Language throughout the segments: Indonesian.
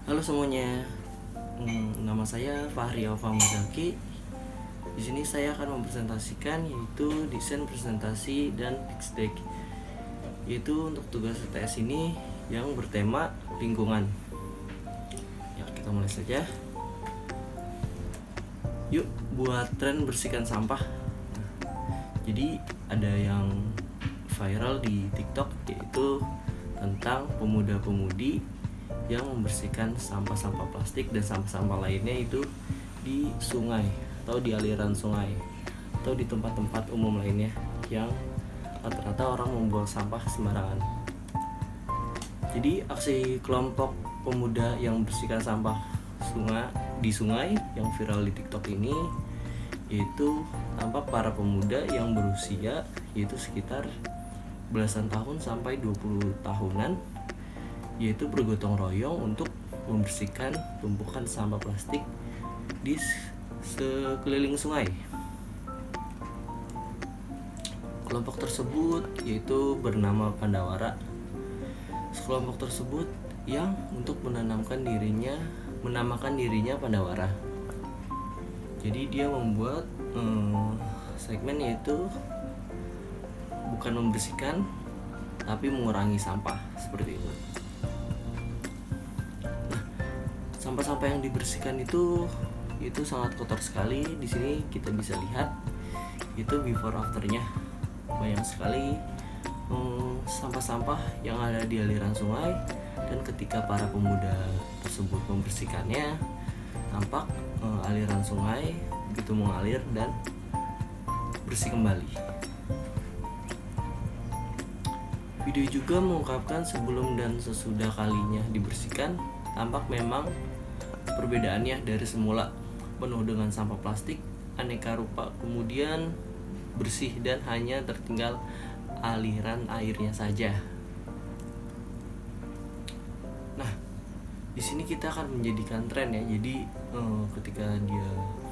Halo semuanya, nama saya Fahri Alfa Muzaki. Di sini saya akan mempresentasikan yaitu desain presentasi dan pitch deck. Yaitu untuk tugas TS ini yang bertema lingkungan. Ya, kita mulai saja. Yuk buat tren bersihkan sampah. Jadi ada yang viral di TikTok yaitu tentang pemuda-pemudi yang membersihkan sampah-sampah plastik dan sampah-sampah lainnya itu di sungai atau di aliran sungai atau di tempat-tempat umum lainnya yang rata-rata orang membuang sampah sembarangan. Jadi aksi kelompok pemuda yang membersihkan sampah di sungai yang viral di TikTok ini yaitu tampak para pemuda yang berusia yaitu sekitar belasan tahun sampai 20 tahunan, yaitu bergotong royong untuk membersihkan tumpukan sampah plastik di sekeliling sungai. Kelompok tersebut yaitu bernama Pandawara. Kelompok tersebut yang untuk menamakan dirinya Pandawara. Jadi dia membuat segmen yaitu bukan membersihkan tapi mengurangi sampah seperti itu. Nah, sampah-sampah yang dibersihkan itu sangat kotor sekali. Di sini kita bisa lihat itu before afternya. Banyak sekali sampah-sampah yang ada di aliran sungai, dan ketika para pemuda tersebut membersihkannya, tampak aliran sungai begitu mengalir dan bersih kembali. Video juga mengungkapkan sebelum dan sesudah kalinya dibersihkan, tampak memang perbedaannya dari semula penuh dengan sampah plastik aneka rupa, kemudian bersih dan hanya tertinggal aliran airnya saja. Nah, di sini kita akan menjadikan tren ya. Jadi ketika dia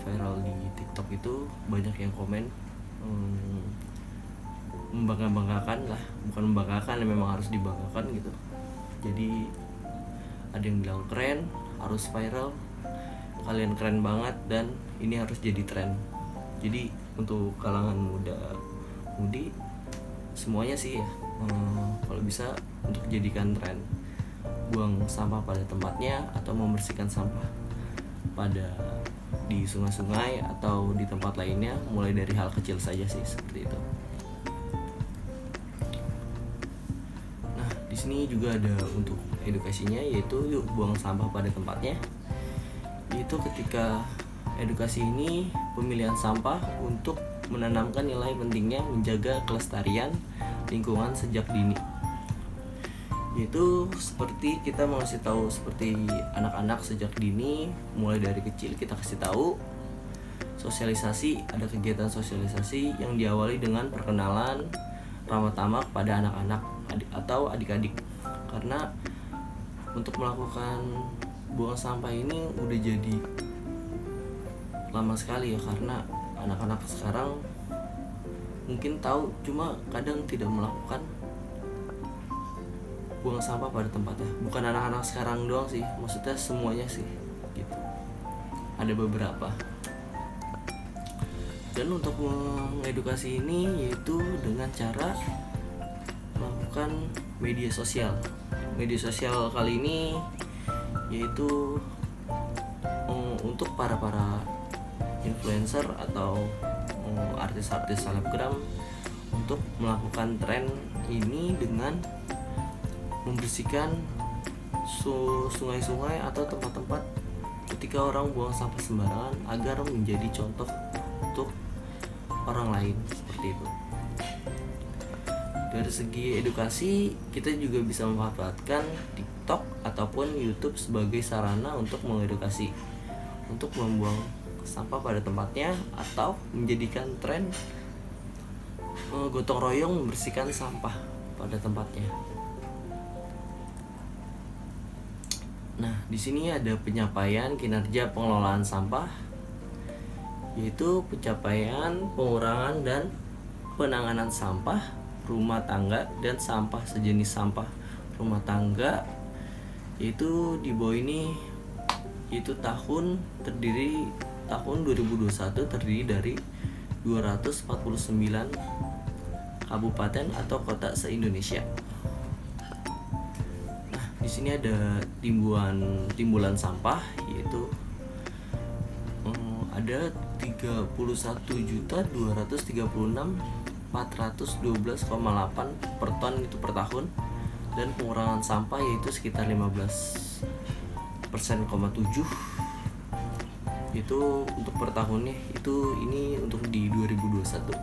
viral di TikTok itu banyak yang komen membangga-banggakan lah, bukan membanggakan, memang harus dibanggakan gitu. Jadi ada yang bilang keren, harus viral, kalian keren banget dan ini harus jadi tren. Jadi untuk kalangan mudi semuanya sih ya, kalau bisa untuk jadikan tren, buang sampah pada tempatnya atau membersihkan sampah di sungai-sungai atau di tempat lainnya, mulai dari hal kecil saja sih, seperti itu. Di sini juga ada untuk edukasinya, yaitu yuk buang sampah pada tempatnya. Yaitu ketika edukasi ini pemilihan sampah untuk menanamkan nilai pentingnya menjaga kelestarian lingkungan sejak dini. Yaitu seperti kita mengasih tahu seperti anak-anak sejak dini, mulai dari kecil kita kasih tahu sosialisasi, ada kegiatan sosialisasi yang diawali dengan perkenalan ramah tamah kepada anak-anak atau adik-adik, karena untuk melakukan buang sampah ini udah jadi lama sekali ya, karena anak-anak sekarang mungkin tahu cuma kadang tidak melakukan buang sampah pada tempatnya. Bukan anak-anak sekarang doang sih, maksudnya semuanya sih gitu, ada beberapa. Dan untuk mengedukasi ini yaitu dengan cara melakukan media sosial. Media sosial kali ini yaitu untuk para influencer atau artis-artis selebgram untuk melakukan tren ini dengan membersihkan sungai-sungai atau tempat-tempat ketika orang buang sampah sembarangan, agar menjadi contoh untuk orang lain, seperti itu. Dari segi edukasi, kita juga bisa memanfaatkan TikTok ataupun YouTube sebagai sarana untuk mengedukasi, untuk membuang sampah pada tempatnya, atau menjadikan tren gotong royong membersihkan sampah pada tempatnya. Nah, di sini ada pencapaian kinerja pengelolaan sampah, yaitu pencapaian pengurangan dan penanganan sampah rumah tangga dan sampah sejenis sampah rumah tangga Yaitu di bawah ini itu tahun 2021 terdiri dari 249 kabupaten atau kota se-Indonesia. Nah, di sini ada timbulan sampah, yaitu ada 31.236.412,8 per ton itu per tahun, dan pengurangan sampah yaitu sekitar 15,7%. Itu untuk per tahunnya, ini untuk di 2021.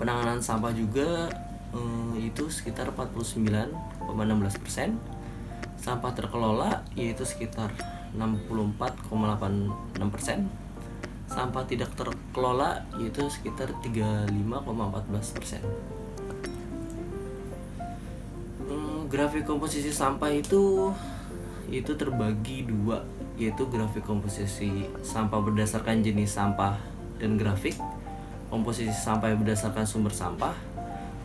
Penanganan sampah juga itu sekitar 49,16%. Sampah terkelola yaitu sekitar 64,86%. Sampah tidak terkelola yaitu sekitar 35,14%. Grafik komposisi sampah itu terbagi dua, yaitu grafik komposisi sampah berdasarkan jenis sampah dan grafik komposisi sampah yang berdasarkan sumber sampah.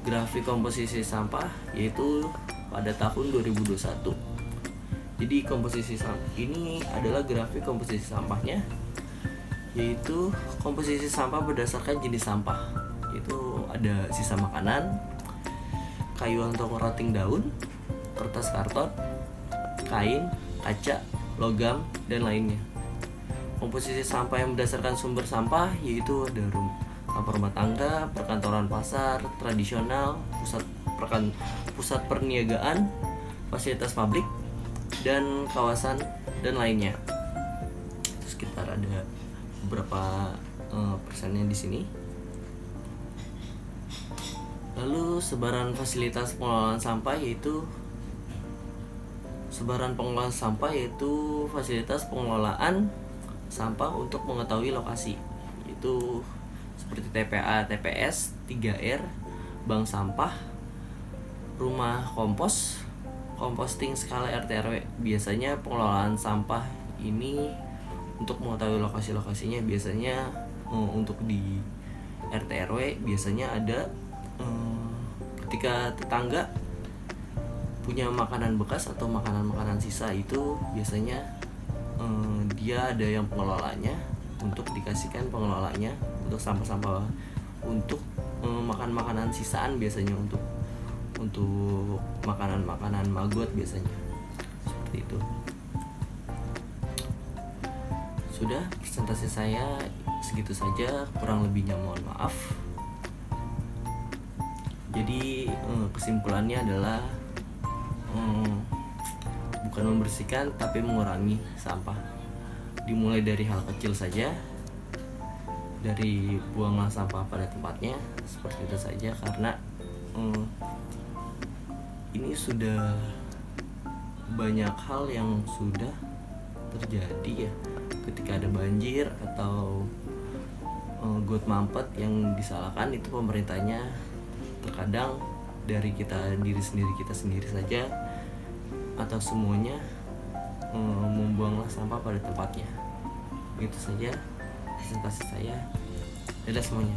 Grafik komposisi sampah yaitu pada tahun 2021. Jadi komposisi sampah ini adalah grafik komposisi sampahnya, yaitu komposisi sampah berdasarkan jenis sampah. Itu ada sisa makanan, kayu atau ranting daun, kertas karton, kain, kaca, logam, dan lainnya. Komposisi sampah yang berdasarkan sumber sampah yaitu ada sampah rumah tangga, perkantoran, pasar tradisional, pusat perniagaan, fasilitas publik, dan kawasan dan lainnya. Itu sekitar ada beberapa persennya di sini. Lalu sebaran fasilitas pengelolaan sampah yaitu fasilitas pengelolaan sampah untuk mengetahui lokasi, itu seperti TPA, TPS, 3R, bank sampah, rumah composting skala RT/RW. Biasanya pengelolaan sampah ini untuk mengetahui lokasi-lokasinya, biasanya untuk di RT/RW biasanya ada ketika tetangga punya makanan bekas atau makanan sisa, itu biasanya dia ada yang pengelolanya, untuk dikasihkan pengelolanya untuk sampah-sampah, untuk makan makanan sisaan, biasanya untuk makanan maggot biasanya seperti itu. Sudah, presentasi saya segitu saja, kurang lebihnya mohon maaf. Jadi kesimpulannya adalah bukan membersihkan tapi mengurangi sampah. Dimulai dari hal kecil saja, dari buanglah sampah pada tempatnya, seperti itu saja. Karena ini sudah banyak hal yang sudah terjadi ya, ketika ada banjir atau got mampet, yang disalahkan itu pemerintahnya. Terkadang dari diri kita sendiri saja, atau semuanya membuanglah sampah pada tempatnya. Begitu saja presentasi saya. Dadah semuanya.